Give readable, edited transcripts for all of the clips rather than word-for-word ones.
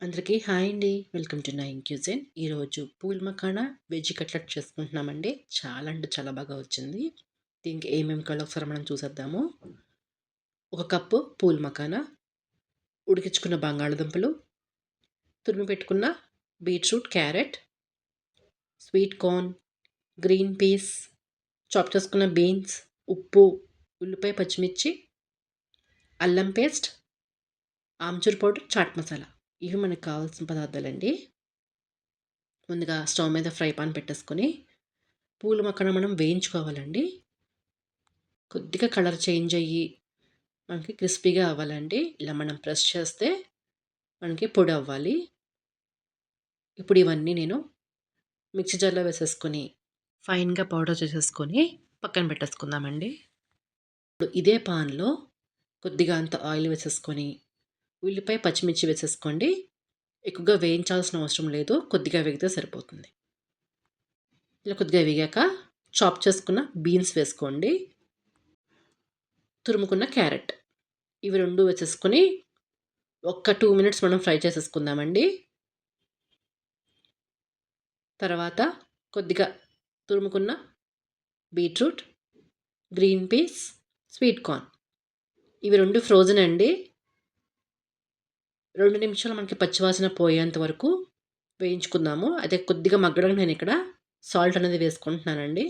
అందరికీ హాయ్ అండి. Welcome to nine cuisine. ఈరోజు పూల్ మఖానా వెజ్ కట్లెట్ చేసుకుంటున్నామండి. చాలా అంటే చాలా బాగా వచ్చింది. దీనికి ఏమేమి కావాలో ఒకసారి మనం చూసేద్దాము. ఒక కప్పు పూల్ మఖానా, ఉడికించుకున్న బంగాళదుంపలు, తురిమి పెట్టుకున్న beetroot, carrot, sweet corn, green peas, chop చేసుకున్న బీన్స్, ఉప్పు, ఉల్లిపాయ, పచ్చిమిర్చి, అల్లం పేస్ట్, ఆమ్చూర్ పౌడర్, చాట్ మసాలా. ఇవి మనకు కావాల్సిన పదార్థాలండి. ముందుగా స్టవ్ మీద ఫ్రై పాన్ పెట్టేసుకొని పూల మక్కన మనం వేయించుకోవాలండి. కొద్దిగా కలర్ చేంజ్ అయ్యి మనకి క్రిస్పీగా అవ్వాలండి. ఇలా మనం ప్రెస్ చేస్తే మనకి పొడి అవ్వాలి. ఇప్పుడు ఇవన్నీ నేను మిక్సీ జార్లో వేసేసుకొని ఫైన్గా పౌడర్ చేసేసుకొని పక్కన పెట్టేసుకుందామండి. ఇప్పుడు ఇదే పాన్లో కొద్దిగా అంత ఆయిల్ వేసేసుకొని ఉల్లిపాయ, పచ్చిమిర్చి వేసేసుకోండి. ఎక్కువగా వేయించాల్సిన అవసరం లేదు, కొద్దిగా వేగితే సరిపోతుంది. ఇలా కొద్దిగా వేగాక చాప్ చేసుకున్న బీన్స్ వేసుకోండి, తురుముకున్న క్యారెట్, ఇవి 2 వేసేసుకొని ఒక్క 2 మినిట్స్ మనం ఫ్రై చేసేసుకుందామండి. తర్వాత కొద్దిగా తురుముకున్న beetroot, green peas, sweet corn, ఇవి 2 ఫ్రోజన్ అండి. 2 నిమిషాలు మనకి పచ్చివాసన పోయేంత వరకు వేయించుకుందాము. అయితే కొద్దిగా మగ్గడానికి నేను ఇక్కడ సాల్ట్ అనేది వేసుకుంటున్నానండి.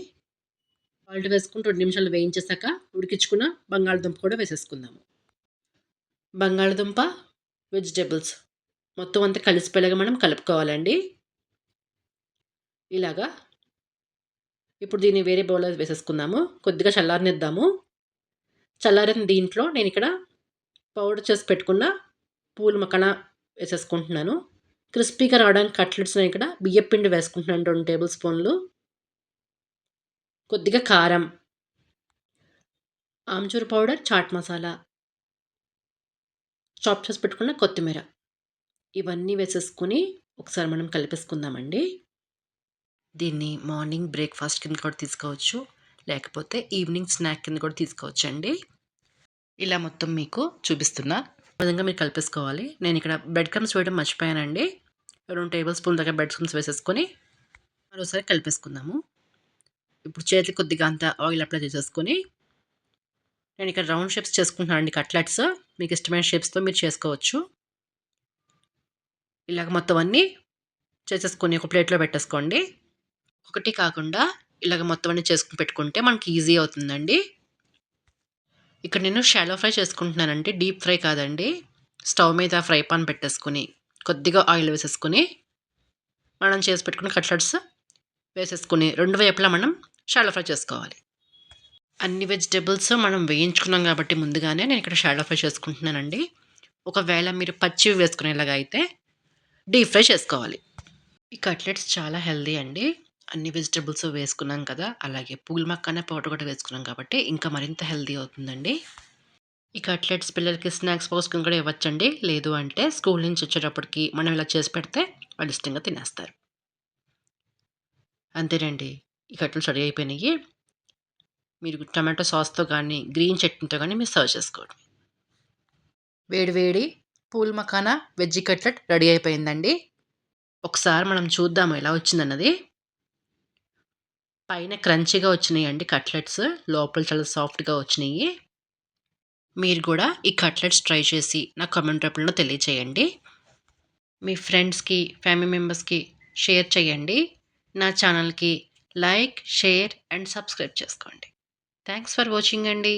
సాల్ట్ వేసుకొని 2 నిమిషాలు వేయించేసాక ఉడికించుకున్న బంగాళదుంప కూడా వేసేసుకుందాము. బంగాళదుంప, వెజిటేబుల్స్ మొత్తం అంతా కలిసిపోయేలాగా మనం కలుపుకోవాలండి. ఇలాగా ఇప్పుడు దీన్ని వేరే బౌల్‌లో వేసేసుకుందాము. కొద్దిగా చల్లారనిద్దాము. చల్లారిన దీంట్లో నేను ఇక్కడ పౌడర్ చేసి పెట్టుకున్న పూల మక్కన వేసేసుకుంటున్నాను. క్రిస్పీగా రావడానికి కట్లెట్స్ నేను ఇక్కడ బియ్యపు పిండి వేసుకుంటున్నాను 2 టేబుల్ స్పూన్లు. కొద్దిగా కారం, ఆమ్చూర్ పౌడర్, చాట్ మసాలా, చాప్ చేసి పెట్టుకున్న కొత్తిమీర, ఇవన్నీ వేసేసుకొని ఒకసారి మనం కలిపేసుకుందామండి. దీన్ని మార్నింగ్ బ్రేక్‌ఫాస్ట్ కింద కూడా తీసుకోవచ్చు, లేకపోతే ఈవినింగ్ స్నాక్ కింద కూడా తీసుకోవచ్చండి. ఇలా మొత్తం మీకు చూపిస్తున్నా విధంగా మీరు కలిపేసుకోవాలి. నేను ఇక్కడ బ్రెడ్ క్రమ్స్ వేయడం మర్చిపోయానండి. 2 టేబుల్ స్పూన్ దాకా బ్రెడ్ క్రమ్స్ వేసేసుకొని మరోసారి కలిపేసుకుందాము. ఇప్పుడు చేతికి కొద్దిగా అంత ఆయిల్ అప్లై చేసేసుకొని నేను ఇక్కడ రౌండ్ షేప్స్ చేసుకుంటున్నాను అండి కట్లెట్స్. మీకు ఇష్టమైన షేప్స్‌తో మీరు చేసుకోవచ్చు. ఇలాగ మొత్తం అన్నీ చేసేసుకొని ఒక ప్లేట్‌లో పెట్టేసుకోండి. ఒకటి కాకుండా ఇలాగ మొత్తం అన్నీ చేసుకొని పెట్టుకుంటే మనకి ఈజీ అవుతుందండి. ఇక్కడ నేను షాలో ఫ్రై చేసుకుంటున్నానండి, డీప్ ఫ్రై కాదండి. స్టవ్ మీద ఫ్రై పాన్ పెట్టేసుకొని కొద్దిగా ఆయిల్ వేసేసుకొని మనం చేసి పెట్టుకున్న కట్లెట్స్ వేసేసుకొని 2 వైపులా మనం షాలో ఫ్రై చేసుకోవాలి. అన్ని వెజిటబుల్స్ మనం వేయించుకున్నాం కాబట్టి ముందుగానే నేను ఇక్కడ షాలో ఫ్రై చేసుకుంటున్నానండి. ఒకవేళ మీరు పచ్చివి వేసుకునేలాగా అయితే డీప్ ఫ్రై చేసుకోవాలి. ఈ కట్లెట్స్ చాలా హెల్తీ అండి. అన్ని వెజిటబుల్స్ వేసుకున్నాం కదా, అలాగే పూల్ మక్కన పౌడర్ కూడా వేసుకున్నాం కాబట్టి ఇంకా మరింత హెల్తీ అవుతుందండి. ఈ కట్లెట్స్ పిల్లలకి స్నాక్స్ బాక్స్ కింద కూడా ఇవ్వచ్చండి. లేదు అంటే స్కూల్ నుంచి వచ్చేటప్పటికి మనం ఇలా చేసి పెడితే వాళ్ళు ఇష్టంగా తినేస్తారు. అంతేనండి, ఈ కట్లెట్స్ రెడీ అయిపోయినాయి. మీరు టమాటో సాస్‌తో కానీ, గ్రీన్ చట్నీతో కానీ మీరు సర్వ్ చేసుకోవడం. వేడి వేడి pool makhana veggie cutlet ready అయిపోయిందండి. ఒకసారి మనం చూద్దాము ఎలా వచ్చిందన్నది. పైన క్రంచీగా వచ్చినాయండి కట్లెట్స్, లోపల చాలా సాఫ్ట్‌గా వచ్చినాయి. మీరు కూడా ఈ కట్లెట్స్ ట్రై చేసి నాకు కామెంట్ రూపంలో తెలియచేయండి. మీ ఫ్రెండ్స్‌కి, ఫ్యామిలీ మెంబర్స్‌కి షేర్ చేయండి. నా ఛానల్‌కి లైక్, షేర్ అండ్ సబ్స్క్రైబ్ చేసుకోండి. థాంక్స్ ఫర్ వాచింగ్ అండి.